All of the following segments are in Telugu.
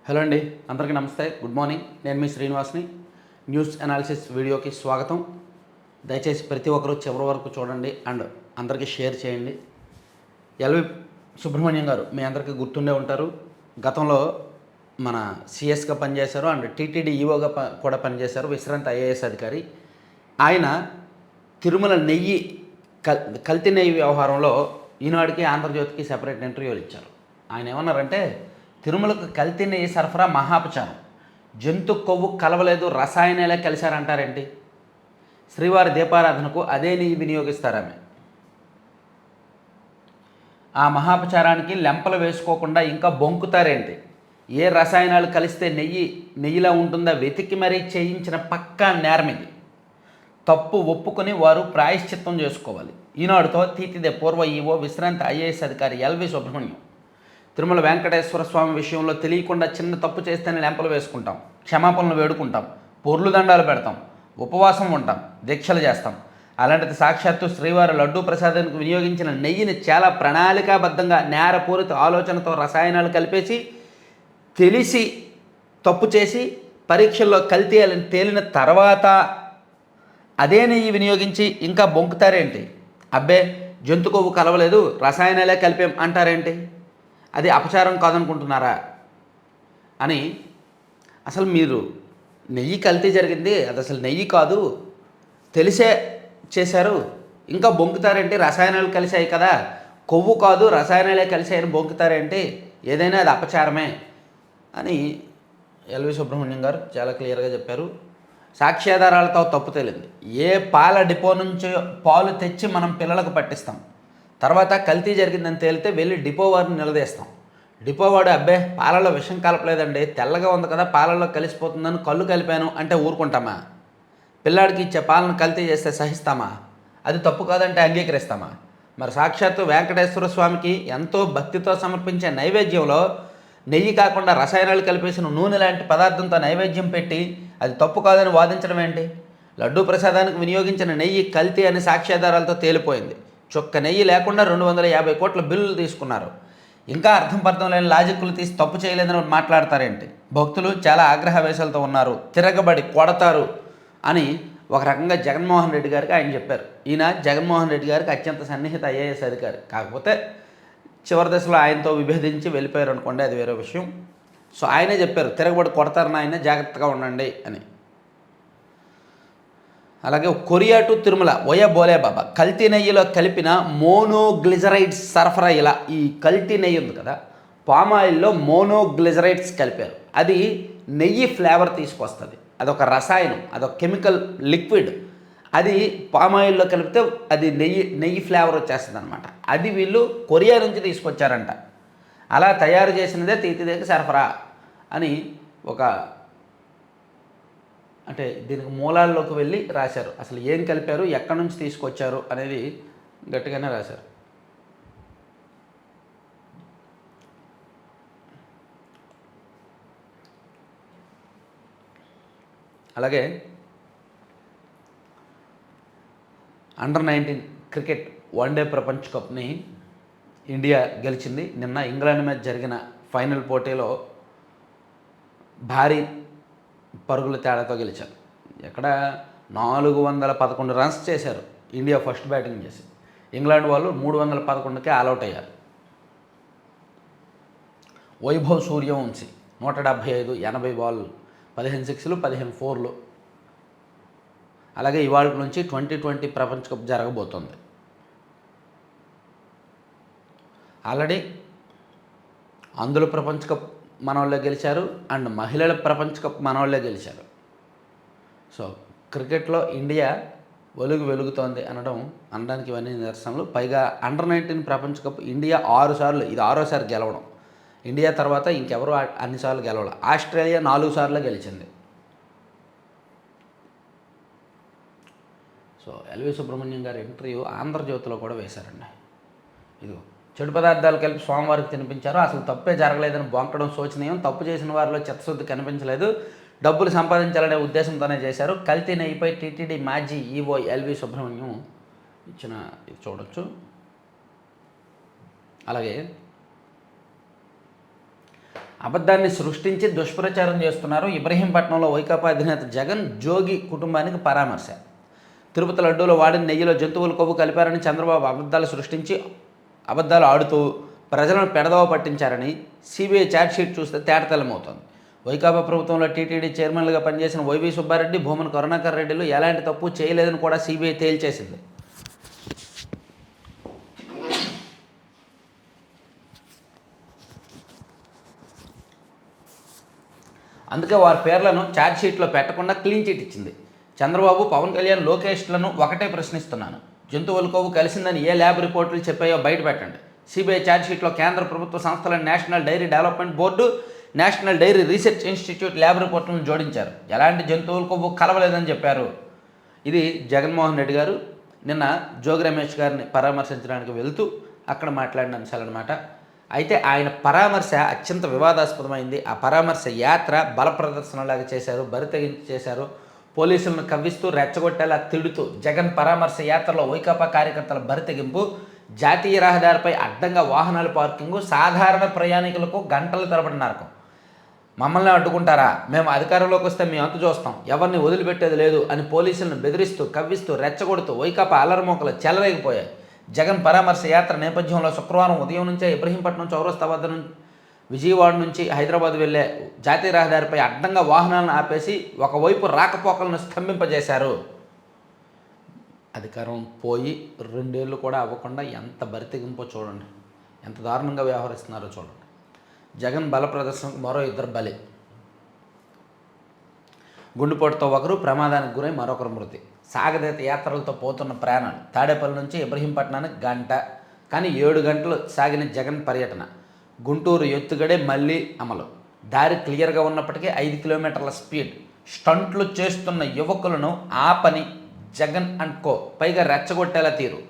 హలో అండి, అందరికీ నమస్తే, గుడ్ మార్నింగ్. నేను మీ శ్రీనివాస్ని. న్యూస్ అనాలిసిస్ వీడియోకి స్వాగతం. దయచేసి ప్రతి ఒక్కరూ చివరి వరకు చూడండి అండ్ అందరికీ షేర్ చేయండి. ఎల్వి సుబ్రహ్మణ్యం గారు మీ అందరికీ గుర్తుండే ఉంటారు. గతంలో మన సిఎస్గా పనిచేశారు అండ్ టీటీడీ ఈఓగా కూడా పనిచేశారు. విశ్రాంత ఐఏఎస్ అధికారి. ఆయన తిరుమల నెయ్యి కల్తీ నెయ్యి వ్యవహారంలో ఈనాడుకి ఆంధ్రజ్యోతికి సెపరేట్ ఇంటర్వ్యూలు ఇచ్చారు. ఆయన ఏమన్నారంటే, తిరుమలకు కల్తీ నెయ్యి సరఫరా మహాపచారం, జంతు కొవ్వు కలవలేదు, రసాయనాలే కలిశారంటారేంటి? శ్రీవారి దీపారాధనకు అదే నెయ్యి వినియోగిస్తారామె. ఆ మహాపచారానికి లెంపలు వేసుకోకుండా ఇంకా బొంకుతారేంటి? ఏ రసాయనాలు కలిస్తే నెయ్యిలా ఉంటుందా వెతికి మరీ చేయించిన పక్కా నేరమిది. తప్పు ఒప్పుకొని వారు ప్రాయశ్చిత్తం చేసుకోవాలి. ఈనాడుతో తీతిదే పూర్వ ఈవో విశ్రాంత ఐఏఎస్ అధికారి ఎల్వి సుబ్రహ్మణ్యం. తిరుమల వెంకటేశ్వర స్వామి విషయంలో తెలియకుండా చిన్న తప్పు చేస్తేనే లెంపలు వేసుకుంటాం, క్షమాపణలు వేడుకుంటాం, పొర్లు దండాలు పెడతాం, ఉపవాసం ఉంటాం, దీక్షలు చేస్తాం. అలాంటిది సాక్షాత్తు శ్రీవారి లడ్డూ ప్రసాదానికి వినియోగించిన నెయ్యిని చాలా ప్రణాళికాబద్ధంగా నేరపూరిత ఆలోచనతో రసాయనాలు కలిపేసి తెలిసి తప్పు చేసి పరీక్షల్లో కల్తీ అని తేలిన తర్వాత అదే నెయ్యి వినియోగించి ఇంకా బొంకుతారేంటి? అబ్బే, జంతు కొవ్వు కలవలేదు, రసాయనాలే కలిపాం అంటారేంటి? అది అపచారం కాదనుకుంటున్నారా అని. అసలు మీరు నెయ్యి కల్తీ జరిగింది, అది అసలు నెయ్యి కాదు, తెలిసే చేశారు, ఇంకా బొంకుతారేంటి? రసాయనాలు కలిసాయి కదా, కొవ్వు కాదు రసాయనాలే కలిసాయని బొంకుతారేంటి? ఏదైనా అది అపచారమే అని ఎల్వి సుబ్రహ్మణ్యం గారు చాలా క్లియర్గా చెప్పారు. సాక్ష్యాధారాలతో తప్పు తేలింది. ఏ పాల డిపో నుంచి పాలు తెచ్చి మనం పిల్లలకు పట్టిస్తాం, తర్వాత కల్తీ జరిగిందని తేలితే వెళ్ళి డిపో వారిని నిలదీస్తాం. డిపో వాడు అబ్బే పాలలో విషం కలపలేదండి, తెల్లగా ఉంది కదా, పాలలో కలిసిపోతుందని కళ్ళు కలిపాను అంటే ఊరుకుంటామా? పిల్లాడికి ఇచ్చే పాలను కల్తీ చేస్తే సహిస్తామా? అది తప్పు కాదంటే అంగీకరిస్తామా? మరి సాక్షాత్తు వెంకటేశ్వర స్వామికి ఎంతో భక్తితో సమర్పించే నైవేద్యంలో నెయ్యి కాకుండా రసాయనాలు కలిపేసిన నూనె లాంటి పదార్థంతో నైవేద్యం పెట్టి అది తప్పు కాదని వాదించడం ఏంటి? లడ్డూ ప్రసాదానికి వినియోగించిన నెయ్యి కల్తీ అని సాక్ష్యాధారాలతో తేలిపోయింది. చొక్క నెయ్యి లేకుండా 250 కోట్ల బిల్లులు తీసుకున్నారు. ఇంకా అర్థం పర్థం లేని లాజిక్లు తీసి తప్పు చేయలేదని మాట్లాడతారేంటి? భక్తులు చాలా ఆగ్రహవేశాలతో ఉన్నారు, తిరగబడి కొడతారు అని ఒక రకంగా జగన్మోహన్ రెడ్డి గారికి ఆయన చెప్పారు. ఈయన జగన్మోహన్ రెడ్డి గారికి అత్యంత సన్నిహిత ఐఏఎస్ అధికారి. కాకపోతే చివరి దశలో ఆయనతో విభేదించి వెళ్ళిపోయారు అనుకోండి, అది వేరే విషయం. సో ఆయనే చెప్పారు, తిరగబడి కొడతారని, ఆయన జాగ్రత్తగా ఉండండి అని. అలాగే కొరియా టు తిరుమల వయ బోలే బాబా కల్తీ నెయ్యిలో కలిపిన మోనోగ్లిజరైడ్స్ సరఫరా. ఇలా ఈ కల్తీ నెయ్యి ఉంది కదా, పామాయిల్లో మోనోగ్లిజరైడ్స్ కలిపారు. అది నెయ్యి ఫ్లేవర్ తీసుకొస్తుంది. అదొక రసాయనం, అదొక కెమికల్ లిక్విడ్. అది పామాయిల్లో కలిపితే అది నెయ్యి ఫ్లేవర్ వచ్చేస్తుంది అనమాట. అది వీళ్ళు కొరియా నుంచి తీసుకొచ్చారంట. అలా తయారు చేసినదే తీతిదేకి సరఫరా అని ఒక, అంటే దీనికి మూలాల్లోకి వెళ్ళి రాశారు. అసలు ఏం కలిపారు, ఎక్కడి నుంచి తీసుకొచ్చారు అనేది గట్టిగానే రాశారు. అలాగే అండర్-19 క్రికెట్ వన్డే ప్రపంచ కప్ని ఇండియా గెలిచింది. నిన్న ఇంగ్లాండ్ మీద జరిగిన ఫైనల్ పోటీలో భారీ పరుగుల తేడాతో గెలిచారు. ఎక్కడ 411 రన్స్ చేశారు ఇండియా ఫస్ట్ బ్యాటింగ్ చేసి. ఇంగ్లాండ్ వాళ్ళు 311కే ఆల్అవుట్ అయ్యారు. వైభవ్ సూర్యవంశీ 175, 80 బాళ్ళు, 15 సిక్స్లు, 15 ఫోర్లు. అలాగే ఇవాళ నుంచి 2020 ప్రపంచ కప్ జరగబోతోంది. ఆల్రెడీ అందులో ప్రపంచ కప్ మనోళ్ళే గెలిచారు అండ్ మహిళల ప్రపంచ కప్ మనోళ్ళే గెలిచారు. సో క్రికెట్లో ఇండియా వెలుగుతోంది అనడానికి ఇవన్నీ నిదర్శనలు. పైగా అండర్-19 ప్రపంచ కప్ ఇండియా 6 సార్లు, ఇది 6వ సారి గెలవడం. ఇండియా తర్వాత ఇంకెవరు అన్నిసార్లు గెలవాలి. ఆస్ట్రేలియా 4 సార్లు గెలిచింది. సో ఎల్వి సుబ్రహ్మణ్యం గారి ఇంటర్వ్యూ ఆంధ్రజ్యోతిలో కూడా వేశారండి. ఇదిగో, చెడు పదార్థాలు కలిపి స్వామివారికి తినిపించారు, అసలు తప్పే జరగలేదని బొంకడం శోచనీయం, తప్పు చేసిన వారిలో చిత్తశుద్ధి కనిపించలేదు, డబ్బులు సంపాదించాలనే ఉద్దేశంతోనే చేశారు, కల్తీ నెయ్యిపై టీటీడీ మాజీ ఈవో ఎల్వి సుబ్రహ్మణ్యం ఇచ్చిన ఇది చూడొచ్చు. అలాగే అబద్ధాన్ని సృష్టించి దుష్ప్రచారం చేస్తున్నారు. ఇబ్రహీంపట్నంలో వైకాపా అధినేత జగన్ జోగి కుటుంబానికి పరామర్శ. తిరుపతి లడ్డూలో వాడిన నెయ్యిలో జంతువుల కొవ్వు కలిపారని చంద్రబాబు అబద్ధాలు సృష్టించి అబద్ధాలు ఆడుతూ ప్రజలను పెడదవ పట్టించారని సిబిఐ ఛార్జ్షీట్ చూస్తే తేటతెల్లమవుతోంది. వైకాపా ప్రభుత్వంలో టీటీడీ చైర్మన్లుగా పనిచేసిన వైవి సుబ్బారెడ్డి, భూమన కరుణాకర్ రెడ్డిలు ఎలాంటి తప్పు చేయలేదని కూడా సిబిఐ తేల్చేసింది. అందుకే వారి పేర్లను ఛార్జ్షీట్లో పెట్టకుండా క్లీన్ చిట్ ఇచ్చింది. చంద్రబాబు, పవన్ కళ్యాణ్, లోకేష్లను ఒకటే ప్రశ్నిస్తున్నాను. జంతువుల కొవ్వు కలిసిందని ఏ ల్యాబ్ రిపోర్టులు చెప్పాయో బయట పెట్టండి. సిబిఐ ఛార్జ్షీట్లో కేంద్ర ప్రభుత్వ సంస్థలను national dairy development board, national dairy research institute lab రిపోర్టులను జోడించారు. ఎలాంటి జంతువుల కొవ్వు కలవలేదని చెప్పారు. ఇది జగన్మోహన్ రెడ్డి గారు నిన్న జోగి రమేష్ గారిని పరామర్శించడానికి వెళ్తూ అక్కడ మాట్లాడిన అంశాలన్నమాట. అయితే ఆయన పరామర్శ అత్యంత వివాదాస్పదమైంది. ఆ పరామర్శ యాత్ర బల ప్రదర్శనలాగా చేశారు, బరితెగించి చేశారు. పోలీసులను కవ్విస్తూ రెచ్చగొట్టేలా తిడుతూ జగన్ పరామర్శ యాత్రలో వైకాపా కార్యకర్తల బరితెగింపు, జాతీయ రహదారిపై అడ్డంగా వాహనాల పార్కింగు, సాధారణ ప్రయాణికులకు గంటల తరబడి నరకం. మమ్మల్ని అడ్డుకుంటారా, మేము అధికారంలోకి వస్తే మీ అంతు చూస్తాం, ఎవరిని వదిలిపెట్టేది లేదు అని పోలీసులను బెదిరిస్తూ కవ్విస్తూ రెచ్చగొడుతూ వైకాపా అల్లరిమోకలు చెలరేగిపోయాయి. జగన్ పరామర్శ యాత్ర నేపథ్యంలో శుక్రవారం ఉదయం నుంచే ఇబ్రహీంపట్నం చౌరస్తా వద్ద నుంచి విజయవాడ నుంచి హైదరాబాద్ వెళ్లే జాతీయ రహదారిపై అడ్డంగా వాహనాలను ఆపేసి ఒకవైపు రాకపోకలను స్తంభింపజేశారు. అధికారం పోయి 2 ఏళ్ళు కూడా అవ్వకుండా ఎంత బరితెగింపో చూడండి, ఎంత దారుణంగా వ్యవహరిస్తున్నారో చూడండి. జగన్ బల ప్రదర్శనకు మరో 2 బలి. గుండెపోటుతో ఒకరు, ప్రమాదానికి గురై మరొకరు మృతి. సాగదీత యాత్రలతో పోతున్న ప్రయాణాలు. తాడేపల్లి నుంచి ఇబ్రహీంపట్నానికి గంట, కానీ 7 గంటలు సాగిన జగన్ పర్యటన. గుంటూరు ఎత్తుగడే మళ్ళీ అమలు. దారి క్లియర్గా ఉన్నప్పటికీ 5 కిలోమీటర్ల స్పీడ్. స్టంట్లు చేస్తున్న యువకులను ఆపని జగన్ అండ్ కో. పైగా రెచ్చగొట్టేలా తీరు.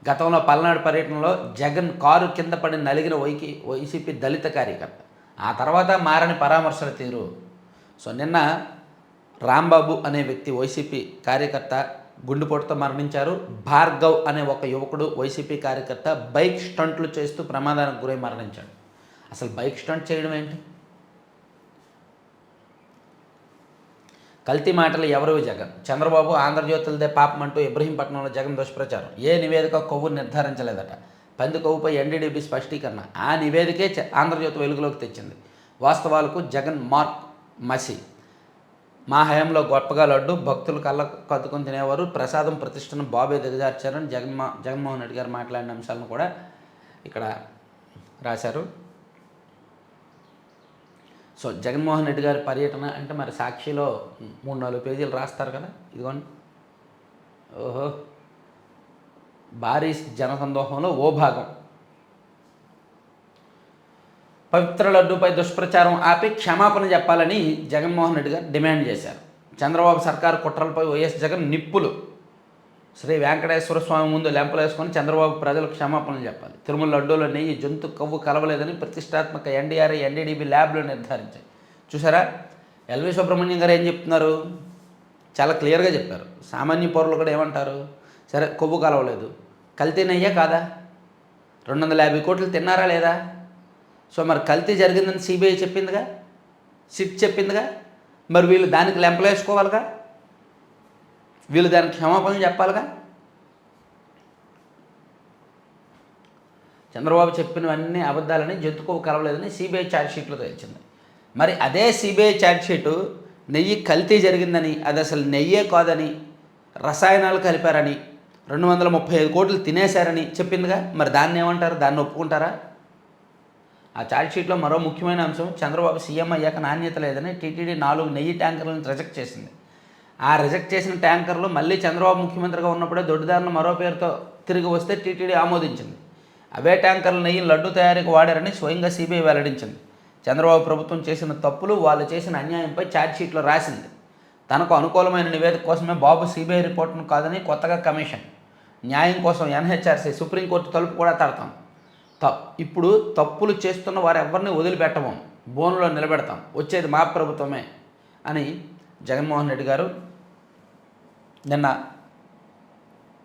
గతంలో పల్నాడు పర్యటనలో జగన్ కారు కింద పడి నలిగిన వైసీపీ దళిత కార్యకర్త. ఆ తర్వాత మారని పరామర్శల తీరు. సో నిన్న రాంబాబు అనే వ్యక్తి వైసీపీ కార్యకర్త గుండెపోటుతో మరణించారు. భార్గవ్ అనే ఒక యువకుడు వైసీపీ కార్యకర్త బైక్ స్టంట్లు చేస్తూ ప్రమాదానికి గురై మరణించాడు. అసలు బైక్ స్టంట్ చేయడం ఏంటి? కల్తీ మాటలు ఎవరివి జగన్? చంద్రబాబు ఆంధ్రజ్యోతులదే పాపం అంటూ ఇబ్రహీంపట్నంలో జగన్ దుష్ప్రచారం. ఏ నివేదిక కొవ్వు నిర్ధారించలేదట. పంది కొవ్వుపై ఎన్డీడీబీ స్పష్టీకరణ. ఆ నివేదికే ఆంధ్రజ్యోతి వెలుగులోకి తెచ్చింది. వాస్తవాలకు జగన్ మార్క్ మసి. మా హయాంలో గొప్పగా లడ్డు, భక్తులు కళ్ళకు కద్దుకొని తినేవారు, ప్రసాదం ప్రతిష్టను బాబే దిగజార్చారని జగన్మోహన్ రెడ్డి గారు మాట్లాడిన అంశాలను కూడా ఇక్కడ రాశారు. సో జగన్మోహన్ రెడ్డి గారి పర్యటన అంటే మరి సాక్షిలో 3-4 పేజీలు రాస్తారు కదా. ఇదిగోండి, ఓహో, భారీ జనసందోహంలో ఓ భాగం. పవిత్ర లడ్డూపై దుష్ప్రచారం ఆపి క్షమాపణ చెప్పాలని జగన్మోహన్ రెడ్డి గారు డిమాండ్ చేశారు. చంద్రబాబు సర్కారు కుట్రలపై వైఎస్ జగన్ నిప్పులు. శ్రీ వెంకటేశ్వర స్వామి ముందు లెంపలు వేసుకొని చంద్రబాబు ప్రజలకు క్షమాపణలు చెప్పాలి. తిరుమల లడ్డూలో నెయ్యి, జంతు కొవ్వు కలవలేదని ప్రతిష్టాత్మక ఎన్డీఆర్ఐ, ఎన్డీడీబీ ల్యాబ్లు నిర్ధారించాయి. చూసారా, ఎల్వి సుబ్రహ్మణ్యం గారు ఏం చెప్తున్నారు? చాలా క్లియర్గా చెప్పారు. సామాన్య పౌరులు కూడా ఏమంటారు? సరే, కొవ్వు కలవలేదు, కల్తీ నెయ్యే కాదా? 250 కోట్లు తిన్నారా లేదా? సో మరి కల్తీ జరిగిందని సిబిఐ చెప్పిందిగా, సిట్ చెప్పిందిగా. మరి వీళ్ళు దానికి లెంపలేసుకోవాలిగా, వీళ్ళు దానికి క్షమాపణలు చెప్పాలిగా. చంద్రబాబు చెప్పినవన్నీ అబద్ధాలని, జంతుకోవు కలవలేదని సిబిఐ ఛార్జ్షీట్లో తేల్చింది. మరి అదే సిబిఐ ఛార్జ్షీటు నెయ్యి కల్తీ జరిగిందని, అది అసలు నెయ్యే కాదని, రసాయనాలు కలిపారని, 235 కోట్లు తినేశారని చెప్పిందిగా. మరి దాన్ని ఏమంటారు? దాన్ని ఒప్పుకుంటారా? ఆ ఛార్జ్షీట్లో మరో ముఖ్యమైన అంశం, చంద్రబాబు సీఎం అయ్యాక నాణ్యత లేదని టీటీడీ 4 నెయ్యి ట్యాంకర్లను రిజెక్ట్ చేసింది. ఆ రిజెక్ట్ చేసిన ట్యాంకర్లు మళ్ళీ చంద్రబాబు ముఖ్యమంత్రిగా ఉన్నప్పుడే దొడ్డిదారులు మరో పేరుతో తిరిగి వస్తే టీటీడీ ఆమోదించింది. అవే ట్యాంకర్ల నెయ్యి లడ్డు తయారీకి వాడారని స్వయంగా సిబిఐ వెల్లడించింది. చంద్రబాబు ప్రభుత్వం చేసిన తప్పులు, వాళ్ళు చేసిన అన్యాయంపై ఛార్జ్షీట్లో రాసింది. తనకు అనుకూలమైన నివేదిక కోసమే బాబు సిబిఐ రిపోర్టును కాదని కొత్తగా కమిషన్, న్యాయం కోసం ఎన్హెచ్ఆర్సీ, సుప్రీంకోర్టు తలుపు కూడా తడతాం. ఇప్పుడు తప్పులు చేస్తున్న వారు ఎవరిని వదిలిపెట్టము, బోనులో నిలబెడతాం, వచ్చేది మా ప్రభుత్వమే అని జగన్మోహన్ రెడ్డి గారు నిన్న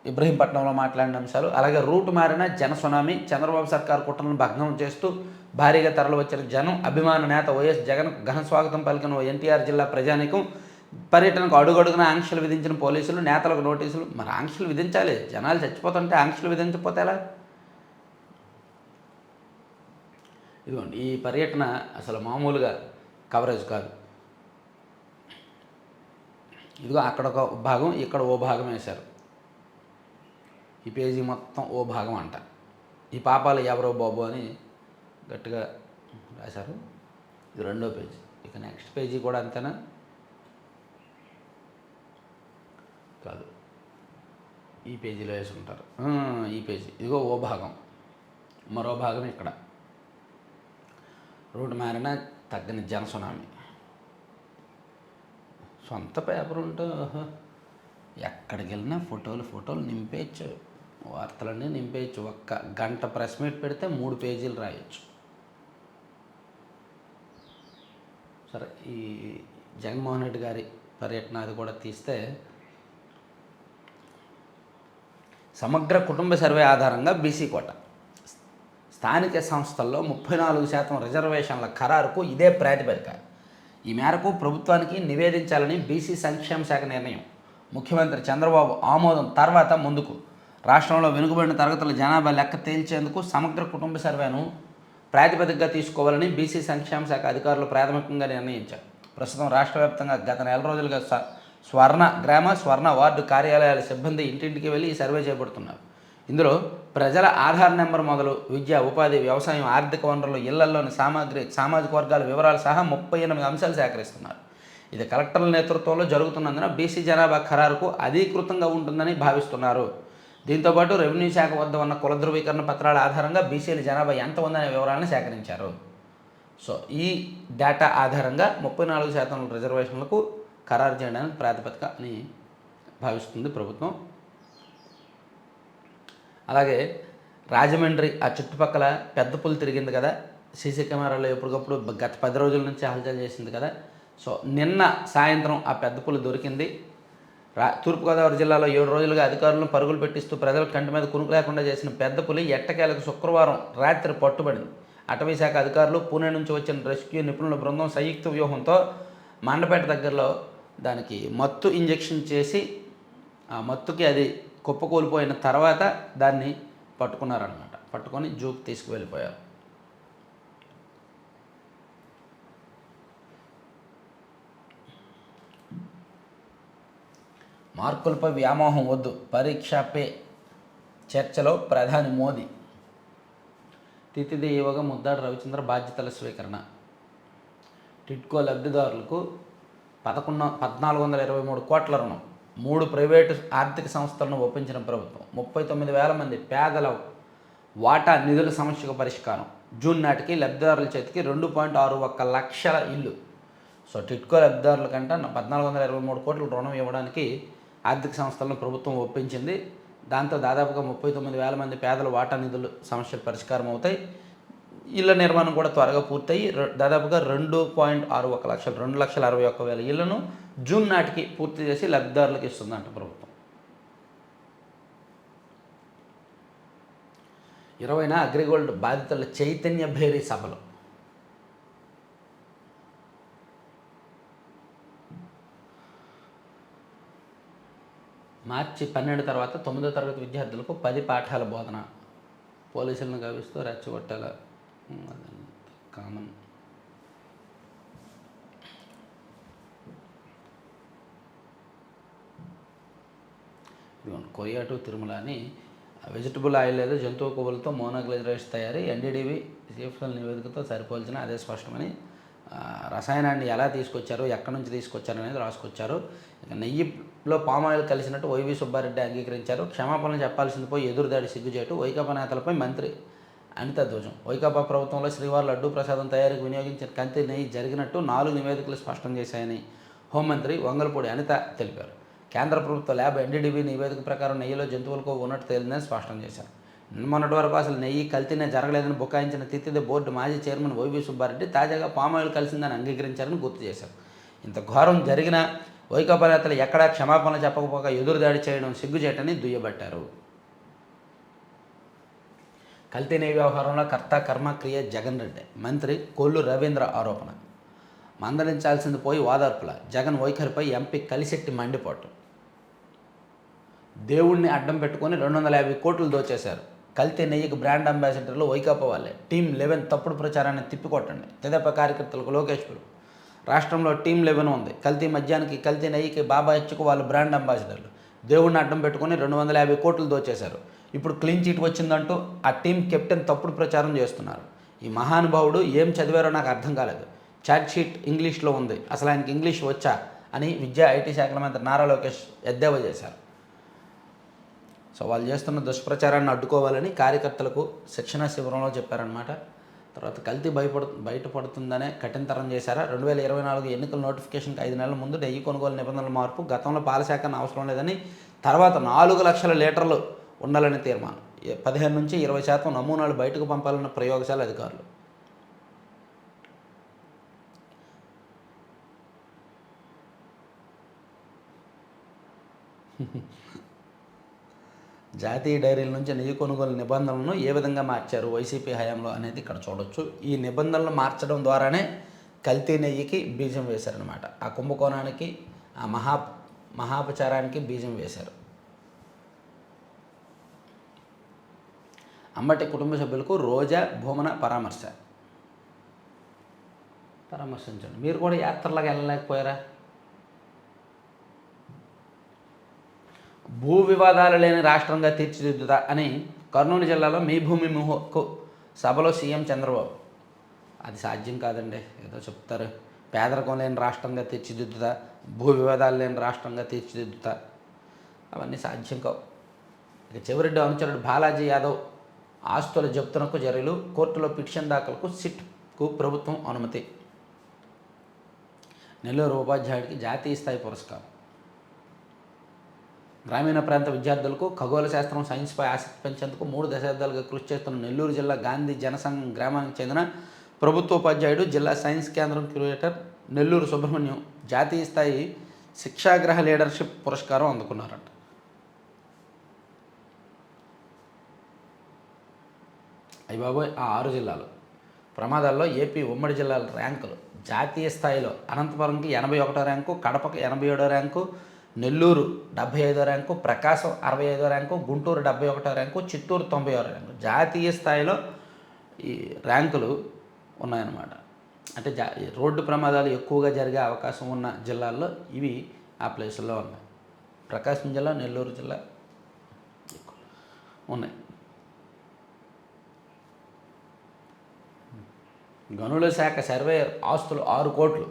ఇబ్రహీంపట్నంలో మాట్లాడిన అంశాలు. అలాగే రూట్ మారిన జన సునామీ, చంద్రబాబు సర్కారు కుట్రలను భగ్నం చేస్తూ భారీగా తరలివచ్చిన జనం, అభిమాన నేత వైఎస్ జగన్ ఘన స్వాగతం పలికిన ఎన్టీఆర్ జిల్లా ప్రజానీకం, పర్యటనకు అడుగడుగున ఆంక్షలు విధించిన పోలీసులు, నేతలకు నోటీసులు. మరి ఆంక్షలు విధించాలి, జనాలు చచ్చిపోతుంటే ఆంక్షలు విధించకపోతే ఎలా? ఇదిగోండి, ఈ పర్యటన అసలు మామూలుగా కవరేజ్ కాదు. ఇదిగో అక్కడ ఒక భాగం, ఇక్కడ ఓ భాగం వేశారు. ఈ పేజీ మొత్తం ఓ భాగం అంట. ఈ పాపాలు ఎవరో బాబు అని గట్టిగా రాశారు. ఇది రెండో పేజీ. ఇక నెక్స్ట్ పేజీ కూడా అంతేనా? కాదు, ఈ పేజీలో వేసి ఉంటారు. ఈ పేజీ ఇదిగో ఓ భాగం, మరో భాగం ఇక్కడ. రోడ్డు మారిన తగ్గని జనసునామీ. సొంత పేపర్ ఉంటే ఎక్కడికి వెళ్ళినా ఫోటోలు నింపేయచ్చు, వార్తలన్నీ నింపేయచ్చు. ఒక్క గంట ప్రెస్ మీట్ పెడితే 3 పేజీలు రాయొచ్చు. సరే, ఈ జగన్మోహన్ రెడ్డి గారి పర్యటన అది కూడా తీస్తే, సమగ్ర కుటుంబ సర్వే ఆధారంగా బీసీ కోట, స్థానిక సంస్థల్లో 34% రిజర్వేషన్ల ఖరారుకు ఇదే ప్రాతిపదిక. ఈ మేరకు ప్రభుత్వానికి నివేదించాలని బీసీ సంక్షేమ శాఖ నిర్ణయం. ముఖ్యమంత్రి చంద్రబాబు ఆమోదం తర్వాత ముందుకు. రాష్ట్రంలో వెనుకబడిన తరగతుల జనాభా లెక్క తేల్చేందుకు సమగ్ర కుటుంబ సర్వేను ప్రాతిపదికగా తీసుకోవాలని బీసీ సంక్షేమ శాఖ అధికారులు ప్రాథమికంగా నిర్ణయించారు. ప్రస్తుతం రాష్ట్ర వ్యాప్తంగా గత నెల రోజులుగా స్వర్ణ గ్రామ, స్వర్ణ వార్డు కార్యాలయాల సిబ్బంది ఇంటింటికి వెళ్ళి ఈ సర్వే చేపడుతున్నారు. ఇందులో ప్రజల ఆధార్ నెంబర్ మొదలు విద్య, ఉపాధి, వ్యవసాయం, ఆర్థిక వనరులు, ఇళ్లలోని సామాజిక వర్గాల వివరాలు సహా 38 అంశాలు సేకరిస్తున్నారు. ఇది కలెక్టర్ల నేతృత్వంలో జరుగుతున్నందున బీసీ జనాభా ఖరారుకు అధీకృతంగా ఉంటుందని భావిస్తున్నారు. దీంతోపాటు రెవెన్యూ శాఖ వద్ద ఉన్న కుల ధృవీకరణ పత్రాల ఆధారంగా బీసీల జనాభా ఎంత ఉందనే వివరాలను సేకరించారు. సో ఈ డేటా ఆధారంగా 34% రిజర్వేషన్లకు ఖరారు చేయడానికి ప్రాతిపదిక అని భావిస్తుంది ప్రభుత్వం. అలాగే రాజమండ్రి ఆ చుట్టుపక్కల పెద్ద పులి తిరిగింది కదా, సీసీ కెమెరాలో ఎప్పటికప్పుడు గత 10 రోజుల నుంచి హల్చల్ చేసింది కదా. సో నిన్న సాయంత్రం ఆ పెద్ద పులి దొరికింది. తూర్పుగోదావరి జిల్లాలో 7 రోజులుగా అధికారులను పరుగులు పెట్టిస్తూ ప్రజల కంటి మీద కునుకు లేకుండా చేసిన పెద్ద పులి ఎట్టకేలకు శుక్రవారం రాత్రి పట్టుబడింది. అటవీశాఖ అధికారులు, పూణే నుంచి వచ్చిన రెస్క్యూ నిపుణుల బృందం సంయుక్త వ్యూహంతో మండపేట దగ్గరలో దానికి మత్తు ఇంజెక్షన్ చేసి, ఆ మత్తుకి అది కుప్పకూలిపోయిన తర్వాత దాన్ని పట్టుకున్నారనమాట. పట్టుకొని జూకి తీసుకువెళ్ళిపోయారు. మార్కులపై వ్యామోహం వద్దు, పరీక్షపై చర్చలో ప్రధాని మోదీ. తిథిదేవగా ముద్దాడు రవిచంద్ర బాధ్యతల స్వీకరణ. టిడ్కో లబ్ధిదారులకు 1423 కోట్ల రుణం. 3 ప్రైవేటు ఆర్థిక సంస్థలను ఒప్పించిన ప్రభుత్వం. 39,000 మంది పేదల వాటా నిధుల సమస్యకు పరిష్కారం. జూన్ నాటికి లబ్ధిదారుల చేతికి 2.61 లక్షల ఇల్లు. సో టిడ్కో లబ్ధిదారుల కంటే 1423 కోట్ల రుణం ఇవ్వడానికి ఆర్థిక సంస్థలను ప్రభుత్వం ఒప్పించింది. దాంతో దాదాపుగా 39,000 మంది పేదల వాటా నిధులు సమస్యలు పరిష్కారం అవుతాయి. ఇళ్ల నిర్మాణం కూడా త్వరగా పూర్తయి దాదాపుగా 2.61 లక్షలు, 2,61,000 ఇళ్లను జూన్ నాటికి పూర్తి చేసి లబ్ధిదారులకు ఇస్తుందంట ప్రభుత్వం. 20న అగ్రిగోల్డ్ బాధితుల చైతన్య భేరీ సభలు. మార్చి 12 తర్వాత 9వ తరగతి విద్యార్థులకు 10 పాఠాల బోధన. పోలీసులను గావిస్తూ రెచ్చగొట్టాల కామన్. కొరియా టు తిరుమల అని వెజిటబుల్ ఆయిల్ లేదా జంతువు కొవ్వులతో మోనోగ్లిజరైడ్స్ తయారీ ఎన్డీడీవీ సేఫ్ల నివేదికతో సరిపోల్చిన అదే స్పష్టమని. రసాయనాన్ని ఎలా తీసుకొచ్చారు, ఎక్కడి నుంచి తీసుకొచ్చారు అనేది రాసుకొచ్చారు. ఇక నెయ్యిలో పామాయిల్ కలిసినట్టు వైవి సుబ్బారెడ్డి అంగీకరించారు. క్షమాపణలు చెప్పాల్సింది పోయి ఎదురుదాడి సిగ్గుచేటు. వైకాపా నేతలపై మంత్రి అనిత ధ్వజం. వైకాపా ప్రభుత్వంలో శ్రీవారి లడ్డూ ప్రసాదం తయారీకి వినియోగించిన కల్తీ నెయ్యి జరిగినట్టు 4 నివేదికలు స్పష్టం చేశాయని హోంమంత్రి వంగలపూడి అనిత తెలిపారు. కేంద్ర ప్రభుత్వ ల్యాబ్ ఎన్డీడీబీ నివేదిక ప్రకారం నెయ్యిలో జంతువులకు ఉన్నట్టు తేలిందని స్పష్టం చేశారు. మొన్నటి వరకు అసలు నెయ్యి కల్తీనే జరగలేదని బుకాయించిన తిత్తిదే బోర్డు మాజీ చైర్మన్ వైవి సుబ్బారెడ్డి తాజాగా పామాయిల్ కలిసిందని అంగీకరించారని గుర్తు చేశారు. ఇంత ఘోరం జరిగిన వైకాపా నేతలు ఎక్కడా క్షమాపణలు చెప్పకపోగా ఎదురుదాడి చేయడం సిగ్గుచేటని దుయ్యబట్టారు. కల్తీ నెయ్యి వ్యవహారంలో కర్త కర్మ క్రియ జగన్ రెడ్డి. మంత్రి కొల్లు రవీంద్ర ఆరోపణ. మందలించాల్సింది పోయి ఓదార్పుల. జగన్ వైఖరిపై ఎంపీ కలిశెట్టి మండిపాటు. దేవుణ్ణి అడ్డం పెట్టుకొని 250 కోట్లు దోచేశారు. కల్తీ నెయ్యికి బ్రాండ్ అంబాసిడర్లు వైకాపా వాళ్ళే. టీమ్ 11 తప్పుడు ప్రచారాన్ని తిప్పికొట్టండి. తెదేపా కార్యకర్తలకు లోకేశ్వరు. రాష్ట్రంలో టీమ్ 11 ఉంది. కల్తీ మద్యానికి, కల్తీ నెయ్యికి, బాబా హెచ్చుకు వాళ్ళు బ్రాండ్ అంబాసిడర్లు. దేవుణ్ణి అడ్డం పెట్టుకొని 250 కోట్లు దోచేశారు. ఇప్పుడు క్లీన్ చీట్ వచ్చిందంటూ ఆ టీం కెప్టెన్ తప్పుడు ప్రచారం చేస్తున్నారు. ఈ మహానుభావుడు ఏం చదివారో నాకు అర్థం కాలేదు. చాట్ షీట్ ఇంగ్లీష్లో ఉంది, అసలు ఆయనకి ఇంగ్లీష్ వచ్చా అని విద్యా ఐటీ శాఖల మంత్రి నారా లోకేష్ ఎద్దేవా చేశారు. సో వాళ్ళు చేస్తున్న దుష్ప్రచారాన్ని అడ్డుకోవాలని కార్యకర్తలకు శిక్షణ శిబిరంలో చెప్పారనమాట. తర్వాత కల్తీ బయటపడుతుందనే కఠినతరం చేశారా. 2024 ఎన్నికల నోటిఫికేషన్కి 5 నెలల ముందు నెయ్యి కొనుగోలు నిబంధనల మార్పు. గతంలో పాలశాఖను అవసరం లేదని, తర్వాత 4 లక్షల లీటర్లు ఉండాలని తీర్మానం. 15 నుంచి 20% నమూనాలు బయటకు పంపాలన్న ప్రయోగశాల అధికారులు. జాతీయ డైరీల నుంచి నెయ్యి కొనుగోలు నిబంధనలను ఏ విధంగా మార్చారు వైసీపీ హయాంలో అనేది ఇక్కడ చూడొచ్చు. ఈ నిబంధనలు మార్చడం ద్వారానే కల్తీ నెయ్యికి బీజం వేశారనమాట. ఆ కుంభకోణానికి, ఆ మహాపచారానికి బీజం వేశారు. అంబటి కుటుంబ సభ్యులకు రోజా భూమన పరామర్శించండి. మీరు కూడా యాత్రలాగా వెళ్ళలేకపోయారా? భూ వివాదాలు లేని రాష్ట్రంగా తీర్చిదిద్దుతా అని కర్నూలు జిల్లాలో మీ భూమి మీ హక్కు సభలో సీఎం చంద్రబాబు. అది సాధ్యం కాదండి, ఏదో చెప్తారు. పేదరికం లేని రాష్ట్రంగా తీర్చిదిద్దుతా, భూ వివాదాలు లేని రాష్ట్రంగా తీర్చిదిద్దుతా, అవన్నీ సాధ్యం కావు. ఇక చెవిరెడ్డి అనుచరుడు బాలాజీ యాదవ్ ఆస్తుల జప్తునకు చర్యలు. కోర్టులో పిటిషన్ దాఖలకు సిట్కు ప్రభుత్వం అనుమతి. నెల్లూరు ఉపాధ్యాయుడికి జాతీయ స్థాయి పురస్కారం. గ్రామీణ ప్రాంత విద్యార్థులకు ఖగోళ శాస్త్రం, సైన్స్పై ఆసక్తి పెంచేందుకు 3 దశాబ్దాలుగా కృషి చేస్తున్న నెల్లూరు జిల్లా గాంధీ జనసంఘం గ్రామానికి చెందిన ప్రభుత్వ ఉపాధ్యాయుడు, జిల్లా సైన్స్ కేంద్రం క్యూరేటర్ నెల్లూరు సుబ్రహ్మణ్యం జాతీయ స్థాయి శిక్షాగ్రహ లీడర్షిప్ పురస్కారం అందుకున్నారంట. అయ్య బాబోయ్, ఆ 6 జిల్లాలు ప్రమాదాల్లో ఏపీ ఉమ్మడి జిల్లాల ర్యాంకులు. జాతీయ స్థాయిలో అనంతపురంకి 81వ ర్యాంకు, కడపకి 87వ ర్యాంకు, నెల్లూరు 75వ ర్యాంకు, ప్రకాశం 65వ ర్యాంకు, గుంటూరు 71వ ర్యాంకు, చిత్తూరు 90వ ర్యాంకు. జాతీయ స్థాయిలో ఈ ర్యాంకులు ఉన్నాయన్నమాట. అంటే రోడ్డు ప్రమాదాలు ఎక్కువగా జరిగే అవకాశం ఉన్న జిల్లాల్లో ఇవి ఆ ప్లేసుల్లో ఉన్నాయి. ప్రకాశం జిల్లా, నెల్లూరు జిల్లా ఉన్నాయి. గనుల శాఖ సర్వేయర్ ఆస్తులు 6 కోట్లు.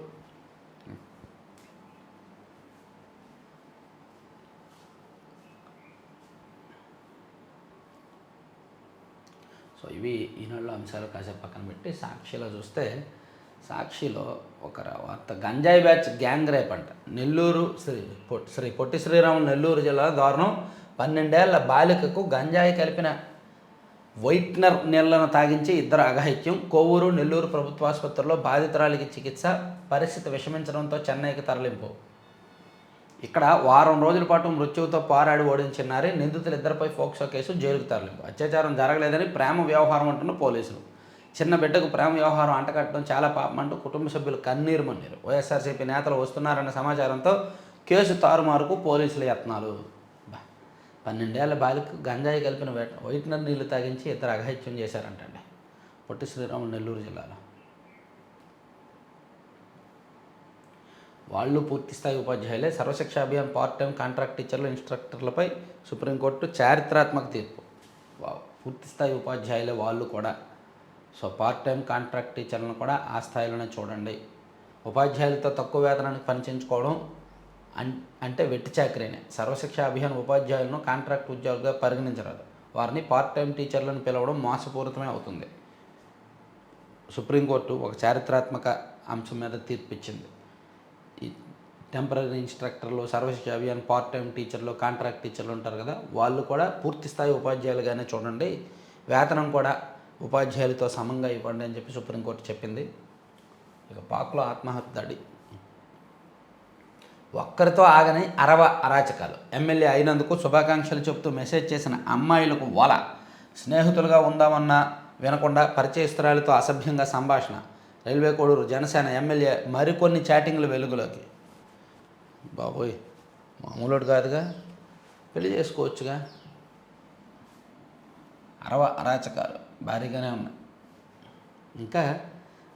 సో ఇవి ఈనాడులో అంశాలు కాసేపు పక్కన పెట్టి సాక్షిలో చూస్తే, సాక్షిలో ఒక వార్త. గంజాయి బ్యాచ్ గ్యాంగ్ రేప్ అంట. నెల్లూరు శ్రీ పొట్టి శ్రీరాములు నెల్లూరు జిల్లా దారుణం. 12 ఏళ్ల బాలికకు గంజాయి కలిపిన వైట్నర్ నీళ్లను తాగించి 2 అఘాయిత్యం. కోవూరు, నెల్లూరు ప్రభుత్వ ఆసుపత్రిలో బాధితురాలికి చికిత్స. పరిస్థితి విషమించడంతో చెన్నైకి తరలింపు. ఇక్కడ వారం రోజుల పాటు మృత్యువుతో పోరాడి ఓడించినారు. నిందితులు 2పై పోక్సో కేసు, జైలుకు తరలింపు. అత్యాచారం జరగలేదని ప్రేమ వ్యవహారం అంటున్న పోలీసులు. చిన్న బిడ్డకు ప్రేమ వ్యవహారం అంటకట్టడం చాలా పాపం అంటూ కుటుంబ సభ్యులు కన్నీరు మన్నీరు. వైఎస్ఆర్సీపీ నేతలు వస్తున్నారన్న సమాచారంతో కేసు తారుమారుకు పోలీసుల యత్నాలు. 12 ఏళ్ల బాలికకు గంజాయి కలిపిన వైట్నర్ నీళ్లు తాగించి 2 అఘాయిత్యం చేశారంటండి పొట్టి శ్రీరాములు నెల్లూరు జిల్లాలో. వాళ్ళు పూర్తిస్థాయి ఉపాధ్యాయులే. Sarva Shiksha Abhiyan part time contract టీచర్లు, ఇన్స్ట్రక్టర్లపై సుప్రీంకోర్టు చారిత్రాత్మక తీర్పు. పూర్తిస్థాయి ఉపాధ్యాయులే వాళ్ళు కూడా. సో పార్ట్ టైం కాంట్రాక్ట్ టీచర్లను కూడా ఆ స్థాయిలోనే చూడండి. ఉపాధ్యాయులతో తక్కువ వేతనానికి పనిచేయించుకోవడం అంటే వెట్టి చాకరీనే. సర్వశిక్ష అభియాన్ ఉపాధ్యాయులను కాంట్రాక్ట్ ఉద్యోగులుగా పరిగణించరాదు. వారిని పార్ట్ టైం టీచర్లను పిలవడం మోసపూరితమే అవుతుంది. సుప్రీంకోర్టు ఒక చారిత్రాత్మక అంశం మీద తీర్పు ఇచ్చింది. ఈ టెంపరీ ఇన్స్ట్రక్టర్లు, సర్వశిక్ష అభియాన్ పార్ట్ టైం టీచర్లు, కాంట్రాక్ట్ టీచర్లు ఉంటారు కదా, వాళ్ళు కూడా పూర్తి స్థాయి ఉపాధ్యాయులుగానే చూడండి. వేతనం కూడా ఉపాధ్యాయులతో సమంగా ఇవ్వండి అని చెప్పి సుప్రీంకోర్టు చెప్పింది. ఇక పాక్లో ఆత్మహత్య దాడి. ఒక్కరితో ఆగని అరవ అరాచకాలు. ఎమ్మెల్యే అయినందుకు శుభాకాంక్షలు చెబుతూ మెసేజ్ చేసిన అమ్మాయిలకు ఓల. స్నేహితులుగా ఉందామన్నా వినకుండా పరిచయస్తురాలతో అసభ్యంగా సంభాషణ. రైల్వే కోడూరు జనసేన ఎమ్మెల్యే మరికొన్ని చాటింగ్లు వెలుగులోకి. బాబోయ్, మామూలుడు కాదుగా, పెళ్లి చేసుకోవచ్చుగా. అరాచకాలు భారీగానే ఉన్నాయి. ఇంకా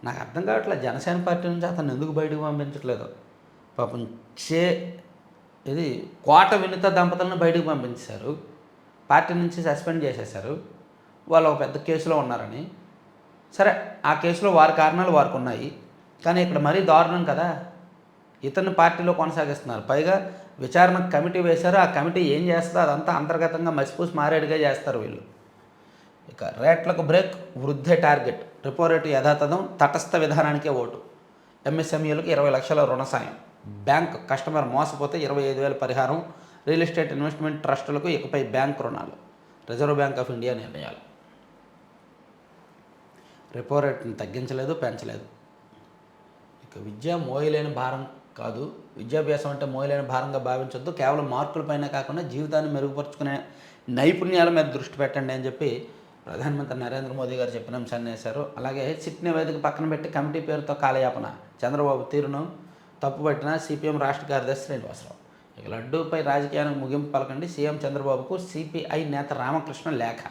నాకు అర్థం కావట్లేదు, జనసేన పార్టీ నుంచి అతను ఎందుకు బయటకు పంపించట్లేదు. పాపం ఇది కోట వినుత దంపతులను బయటకు పంపించారు, పార్టీ నుంచి సస్పెండ్ చేసేశారు. వాళ్ళు ఒక పెద్ద కేసులో ఉన్నారని. సరే, ఆ కేసులో వారి కారణాలు వారికి ఉన్నాయి, కానీ ఇక్కడ మరీ దారుణం కదా. ఇతన్ని పార్టీలో కొనసాగిస్తున్నారు, పైగా విచారణ కమిటీ వేశారు. ఆ కమిటీ ఏం చేస్తుందో అదంతా అంతర్గతంగా మసిపూసి మారేడుగా చేస్తారు వీళ్ళు. ఇక రేట్లకు బ్రేక్, వృద్ధే టార్గెట్, రిపో రేటు యథాతథం, తటస్థ విధానానికే ఓటు. ఎంఎస్ఎంఈలకు 20 లక్షల రుణ సాయం, బ్యాంక్ కస్టమర్ మోసపోతే 25,000 పరిహారం, రియల్ ఎస్టేట్ ఇన్వెస్ట్మెంట్ ట్రస్టులకు ఇకపై బ్యాంక్ రుణాలు, రిజర్వ్ బ్యాంక్ ఆఫ్ ఇండియా నిర్ణయాలు. రిపో రేట్ని తగ్గించలేదు, పెంచలేదు. ఇక విద్య మోయలేని భారం కాదు, విద్యాభ్యాసం అంటే మోయలేని భారంగా భావించొద్దు, కేవలం మార్కులపైన కాకుండా జీవితాన్ని మెరుగుపరుచుకునే నైపుణ్యాల మీద దృష్టి పెట్టండి అని చెప్పి ప్రధానమంత్రి నరేంద్ర మోదీ గారు చెప్పిన అంశాన్ని వేశారు. అలాగే సిట్ నివేదిక పక్కన పెట్టి కమిటీ పేరుతో కాలయాపన, చంద్రబాబు తీరును తప్పుపట్టిన సిపిఎం రాష్ట్ర కార్యదర్శి శ్రీనివాసరావు. ఇక లడ్డూపై రాజకీయానికి ముగింపు పలకండి, సీఎం చంద్రబాబుకు సిపిఐ నేత రామకృష్ణ లేఖ.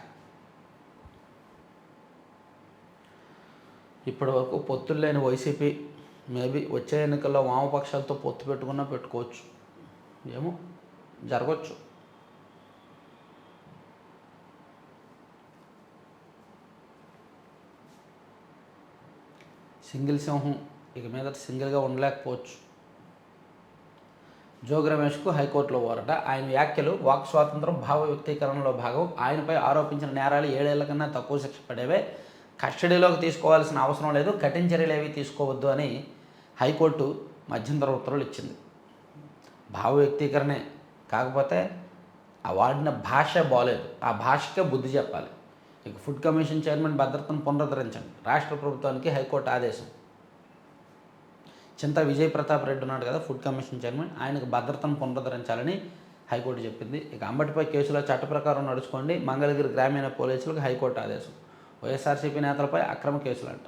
ఇప్పటి వరకు పొత్తులు లేని వైసీపీ మేబీ వచ్చే ఎన్నికల్లో వామపక్షాలతో పొత్తు పెట్టుకున్నా పెట్టుకోవచ్చు, ఏమో జరగవచ్చు. సింగిల్ సింహం ఇక మీద సింగిల్గా ఉండలేకపోవచ్చు. జోగి రమేష్కు హైకోర్టులో ఊరట. ఆయన వ్యాఖ్యలు వాక్ స్వాతంత్రం, భావ వ్యక్తీకరణలో భాగం. ఆయనపై ఆరోపించిన నేరాలు 7 ఏళ్ల కన్నా తక్కువ శిక్ష పడేవే, కస్టడీలోకి తీసుకోవాల్సిన అవసరం లేదు, కఠిన చర్యలు ఏవి తీసుకోవద్దు అని హైకోర్టు మధ్యంతర ఉత్తర్వులు ఇచ్చింది. భావ వ్యక్తీకరణే, కాకపోతే ఆ వాడిన భాష బాగోలేదు, ఆ భాషకే బుద్ధి చెప్పాలి. ఇక ఫుడ్ కమిషన్ చైర్మన్ భద్రతను పునరుద్ధరించండి, రాష్ట్ర ప్రభుత్వానికి హైకోర్టు ఆదేశం. చింతా విజయ్ ప్రతాప్ రెడ్డి ఉన్నాడు కదా ఫుడ్ కమిషన్ చైర్మన్, ఆయనకు భద్రతను పునరుద్ధరించాలని హైకోర్టు చెప్పింది. ఇక అంబటిపై కేసులో చట్ట ప్రకారం నడుచుకోండి, మంగళగిరి గ్రామీణ పోలీసులకు హైకోర్టు ఆదేశం. వైఎస్ఆర్సీపీ నేతలపై అక్రమ కేసులు అంట.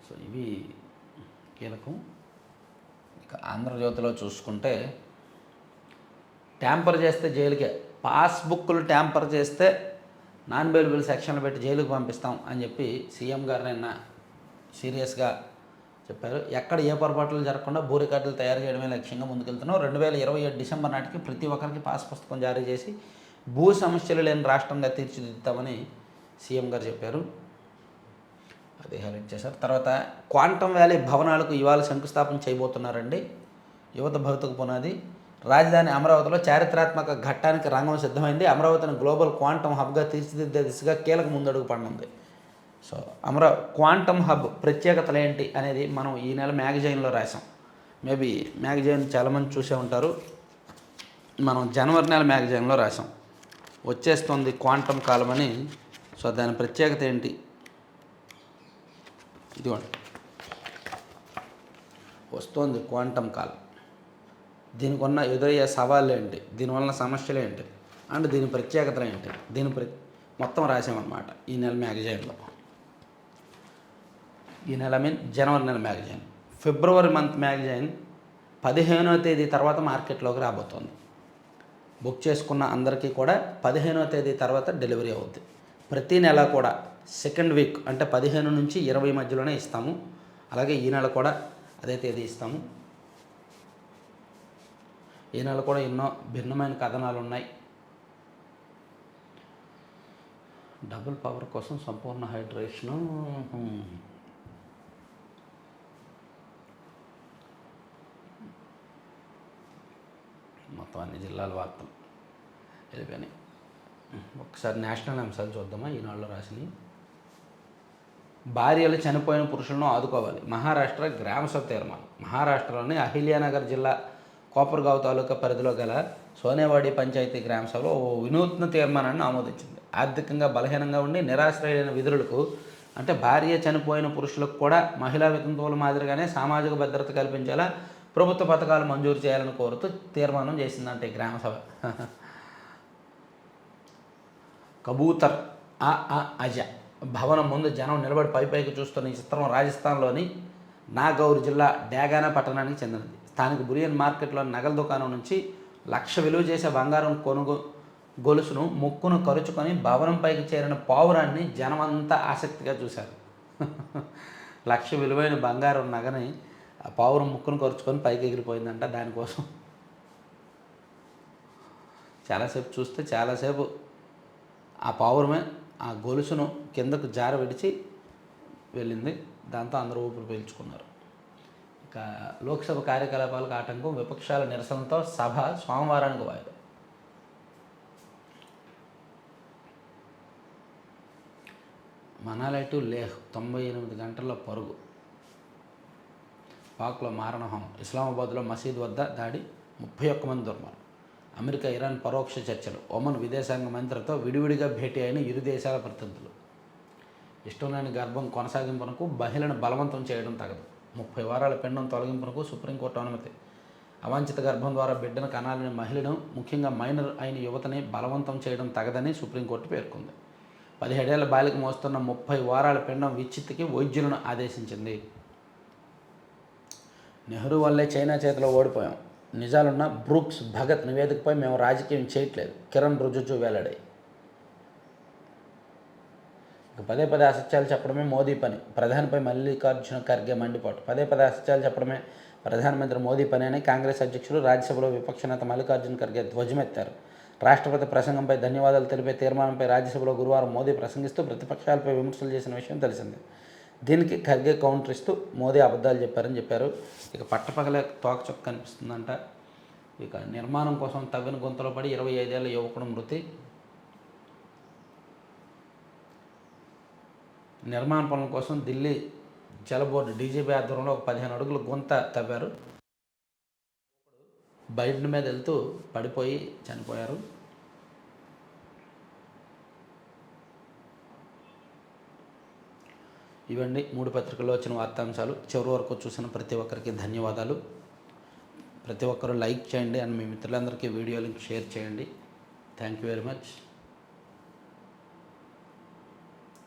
సో ఇవి కీలకం. ఇక ఆంధ్రజ్యోతిలో చూసుకుంటే, ట్యాంపర్ చేస్తే జైలుకే, పాస్బుక్లు ట్యాంపర్ చేస్తే నాన్ బెయిలబుల్ సెక్షన్లు పెట్టి జైలుకు పంపిస్తాం అని చెప్పి సీఎం గారు నిన్న సీరియస్గా చెప్పారు. ఎక్కడ ఏ పొరపాట్లు జరగకుండా భూ రికార్డులు తయారు చేయడమే లక్ష్యంగా ముందుకెళ్తున్నాం. 2027 డిసెంబర్ నాటికి ప్రతి ఒక్కరికి పాస్ పుస్తకం జారీ చేసి భూ సమస్యలు లేని రాష్ట్రంగా తీర్చిదిద్దామని సీఎం గారు చెప్పారు. అది హైలైట్ చేశారు. తర్వాత క్వాంటమ్ వ్యాలీ భవనాలకు ఇవాళ శంకుస్థాపన చేయబోతున్నారండి. యువత భవితకు పునాది. రాజధాని అమరావతిలో చారిత్రాత్మక ఘట్టానికి రంగం సిద్ధమైంది. అమరావతిని గ్లోబల్ క్వాంటమ్ హబ్గా తీర్చిదిద్దే దిశగా కీలక ముందడుగు పడనుంది. సో క్వాంటమ్ హబ్ ప్రత్యేకతలు ఏంటి అనేది మనం ఈ నెల మ్యాగజైన్లో రాసాం. మేబీ మ్యాగజైన్ చాలామంది చూసే ఉంటారు. మనం జనవరి నెల మ్యాగజైన్లో రాసాం. వచ్చేస్తుంది క్వాంటమ్ కాలం అని. సో దాని ప్రత్యేకత ఏంటి, ఇదిగోండి వస్తుంది క్వాంటమ్ కాలం. దీనికి ఉన్న ఎదురయ్యే సవాళ్ళు ఏంటి, దీనివల్ల సమస్యలు ఏంటి, అండ్ దీని ప్రత్యేకతలు ఏంటి, మొత్తం రాసామన్నమాట ఈ నెల మ్యాగజైన్లో. ఈ నెల జనవరి నెల మ్యాగజైన్. ఫిబ్రవరి మంత్ మ్యాగజైన్ 15వ తేదీ తర్వాత మార్కెట్లోకి రాబోతోంది. బుక్ చేసుకున్న అందరికీ కూడా 15వ తేదీ తర్వాత డెలివరీ అవుద్ది. ప్రతి నెల కూడా సెకండ్ వీక్ అంటే 15 నుంచి 20 మధ్యలోనే ఇస్తాము. అలాగే ఈ నెల కూడా అదే తేదీ ఇస్తాము. ఈ నెల కూడా ఎన్నో భిన్నమైన కథనాలు ఉన్నాయి. డబుల్ పవర్ కోసం సంపూర్ణ హైడ్రేషను, మొత్తం అన్ని జిల్లాల వార్తలు వెళ్ళిపోయినాయి. ఒకసారి నేషనల్ అంశాలు చూద్దామా ఈనాడులో రాసినవి. భార్యలు చనిపోయిన పురుషులను ఆదుకోవాలి, మహారాష్ట్ర గ్రామసభ తీర్మానం. మహారాష్ట్రలోని అహిల్యానగర్ జిల్లా కోపర్గావ్ తాలూకా పరిధిలో గల సోనేవాడి పంచాయతీ గ్రామసభలో ఓ వినూత్న తీర్మానాన్ని ఆమోదించింది. ఆర్థికంగా బలహీనంగా ఉండి నిరాశ్రయులైన విధులకు అంటే భార్య చనిపోయిన పురుషులకు కూడా మహిళా వితంతువుల మాదిరిగానే సామాజిక భద్రత కల్పించేలా ప్రభుత్వ పథకాలు మంజూరు చేయాలని కోరుతూ తీర్మానం చేసిందంటే ఈ గ్రామసభ. కబూతర్ అజ భవనం ముందు జనం నిలబడి పైకి చూస్తున్న ఈ చిత్రం రాజస్థాన్లోని నాగౌర్ జిల్లా డేగానా పట్టణానికి చెందినది. స్థానిక బురియన్ మార్కెట్లో నగల దుకాణం నుంచి 1,00,000 విలువ చేసే బంగారం గొలుసును ముక్కును కరుచుకొని భవనం పైకి చేరిన పావురాన్ని జనమంతా ఆసక్తిగా చూశారు. 1,00,000 విలువైన బంగారం నగని ఆ పావురం ముక్కును కరుచుకొని పైకి ఎగిరిపోయిందంట. దానికోసం చాలాసేపు చూస్తే చాలాసేపు ఆ పావురమే ఆ గొలుసును కిందకు జార విడిచి వెళ్ళింది. దాంతో అందరూ ఊపిరి పీల్చుకున్నారు. ఇక లోక్సభ కార్యకలాపాలకు ఆటంకం, విపక్షాల నిరసనలతో సభ సోమవారానికి వాయిదా. మనాలి టు లేహ్ 98 గంటల పరుగు. పాక్లో మారణహోమం. ఇస్లామాబాద్లో మసీద్ వద్ద దాడి, 31 మంది దుర్మరణం. అమెరికా ఇరాన్ పరోక్ష చర్చలు. ఒమన్ విదేశాంగ మంత్రితో విడివిడిగా భేటీ అయిన ఇరు దేశాల ప్రతినిధులు. ఇష్టం లేని గర్భం కొనసాగింపునకు మహిళను బలవంతం చేయడం తగదు. 30 వారాల పిండం తొలగింపునకు సుప్రీంకోర్టు అనుమతి. అవాంఛిత గర్భం ద్వారా బిడ్డను కనాలని మహిళను, ముఖ్యంగా మైనర్ అయిన యువతని బలవంతం చేయడం తగదని సుప్రీంకోర్టు పేర్కొంది. 17 ఏళ్ల బాలిక మోస్తున్న 30 వారాల పిండం విచ్ఛిత్తికి వైద్యులను ఆదేశించింది. నెహ్రూ వల్లే చైనా చేతిలో ఓడిపోయాం. నిజాలున్న బ్రూక్స్ భగత్ నివేదికపై మేము రాజకీయం చేయట్లేదు. కిరణ్ రిజిజు వెల్లడి. ఇక పదే అసత్యాలు చెప్పడమే మోదీ పని. ప్రధానిపై మల్లికార్జున ఖర్గే మండిపాటు. పదే అసత్యాలు చెప్పడమే ప్రధానమంత్రి మోదీ పని అని కాంగ్రెస్ అధ్యక్షుడు, రాజ్యసభలో విపక్ష నేత మల్లికార్జున ఖర్గే ధ్వజమెత్తారు. రాష్ట్రపతి ప్రసంగంపై ధన్యవాదాలు తెలిపే తీర్మానంపై రాజ్యసభలో గురువారం మోదీ ప్రసంగిస్తూ ప్రతిపక్షాలపై విమర్శలు చేసిన విషయం తెలిసిందే. దీనికి ఖర్గే కౌంటర్ ఇస్తూ మోదీ అబద్ధాలు చెప్పారని చెప్పారు. ఇక పట్టపగలే తోకచుక్క కనిపిస్తుందంట. ఇక నిర్మాణం కోసం తవ్విన గుంతలో పడి 25 ఏళ్ల యువకుడు మృతి. నిర్మాణ పనుల కోసం ఢిల్లీ జల బోర్డు డీజీపీ ఆధ్వర్యంలో ఒక 15 అడుగుల గుంత తవ్వారు. బైక్ మీద వెళ్తూ పడిపోయి చనిపోయారు. ఇవన్నీ 3 పత్రికల్లో వచ్చిన వార్తాంశాలు. చివరి వరకు చూసిన ప్రతి ఒక్కరికి ధన్యవాదాలు. ప్రతి ఒక్కరూ లైక్ చేయండి అండ్ మీ మిత్రులందరికీ వీడియో లింక్ షేర్ చేయండి. Thank you very much.